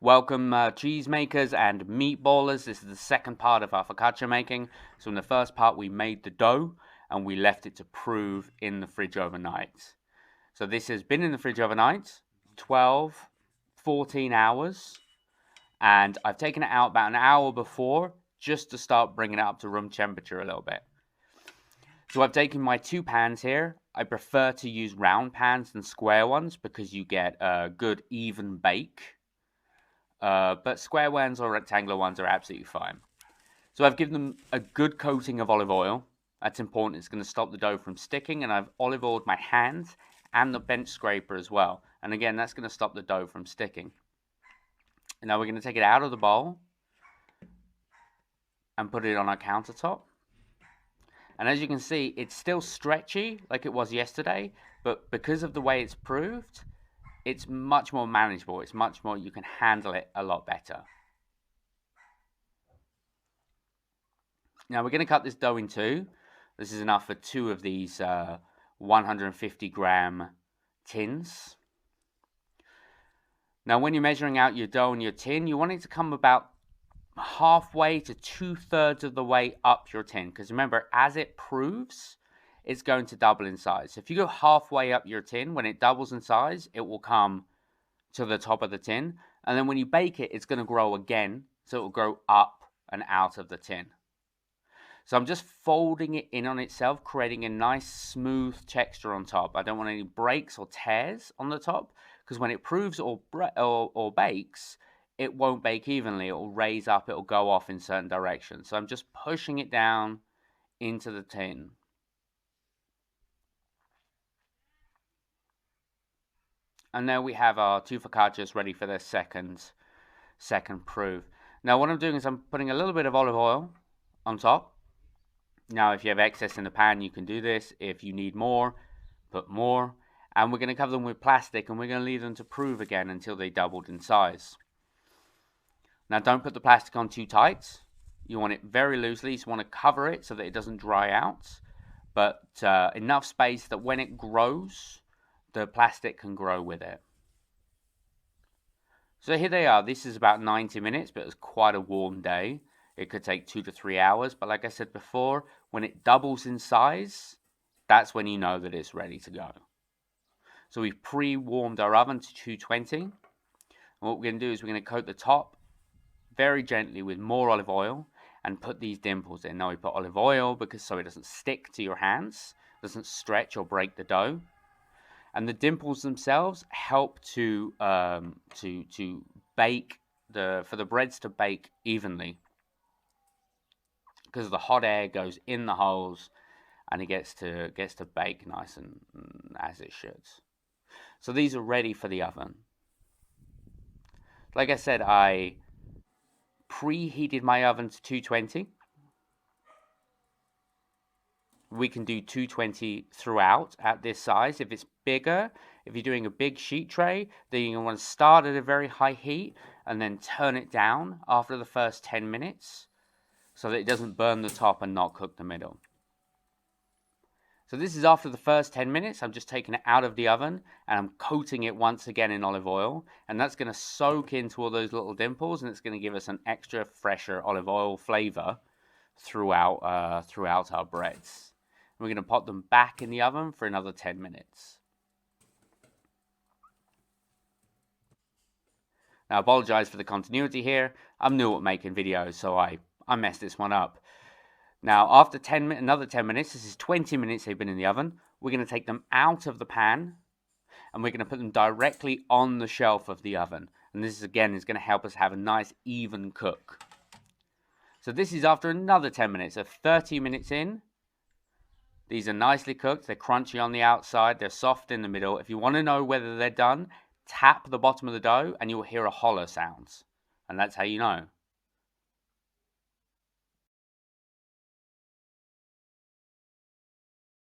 Welcome cheese makers and meatballers. This is the second part of our focaccia making. So in the first part we made the dough and we left it to prove in the fridge overnight. So this has been in the fridge overnight, 12, 14 hours. And I've taken it out about an hour before just to start bringing it up to room temperature a little bit. So I've taken my two pans here. I prefer to use round pans than square ones because you get a good even bake. But square ones or rectangular ones are absolutely fine. So I've given them a good coating of olive oil. That's important. It's going to stop the dough from sticking. And I've olive oiled my hands and the bench scraper as well. And again, that's going to stop the dough from sticking. And now we're going to take it out of the bowl and put it on our countertop. And as you can see, it's still stretchy like it was yesterday. But because of the way it's proved, it's much more manageable. It's much more, you can handle it a lot better. Now we're going to cut this dough in two. This is enough for two of these 150 gram tins. Now when you're measuring out your dough in your tin, you want it to come about halfway to 2/3 of the way up your tin. Because remember, as it proves, it's going to double in size. So if you go halfway up your tin, when it doubles in size, it will come to the top of the tin. And then when you bake it, it's going to grow again. So it will grow up and out of the tin. So I'm just folding it in on itself, creating a nice smooth texture on top. I don't want any breaks or tears on the top, because when it proves or bakes, it won't bake evenly. It will raise up, it will go off in certain directions. So I'm just pushing it down into the tin. And there we have our two focaccias ready for their second proof. Now what I'm doing is I'm putting a little bit of olive oil on top. Now if you have excess in the pan, you can do this. If you need more, put more. And we're going to cover them with plastic and we're going to leave them to prove again until they doubled in size. Now don't put the plastic on too tight. You want it very loosely. You want to cover it so that it doesn't dry out. But enough space that when it grows, the plastic can grow with it. So here they are. This is about 90 minutes, but it was quite a warm day. It could take 2 to 3 hours. But like I said before, when it doubles in size, that's when you know that it's ready to go. So we've pre-warmed our oven to 220. And what we're going to do is we're going to coat the top very gently with more olive oil and put these dimples in. Now we put olive oil because so it doesn't stick to your hands, doesn't stretch or break the dough. And the dimples themselves help to bake for the breads to bake evenly, because the hot air goes in the holes and it gets to bake nice and as it should. So these are ready for the oven. Like I said, I preheated my oven to 220. We can do 220 throughout at this size. If it's bigger, if you're doing a big sheet tray, then you want to start at a very high heat and then turn it down after the first 10 minutes so that it doesn't burn the top and not cook the middle. So this is after the first 10 minutes. I'm just taking it out of the oven and I'm coating it once again in olive oil. And that's going to soak into all those little dimples and it's going to give us an extra fresher olive oil flavor throughout our breads. We're going to pop them back in the oven for another 10 minutes. Now, I apologize for the continuity here. I'm new at making videos, so I messed this one up. Now, after another 10 minutes, this is 20 minutes they've been in the oven, we're going to take them out of the pan and we're going to put them directly on the shelf of the oven. And this, again, is going to help us have a nice, even cook. So this is after another 10 minutes, so 30 minutes in. These are nicely cooked. They're crunchy on the outside. They're soft in the middle. If you want to know whether they're done, tap the bottom of the dough and you'll hear a hollow sound. And that's how you know.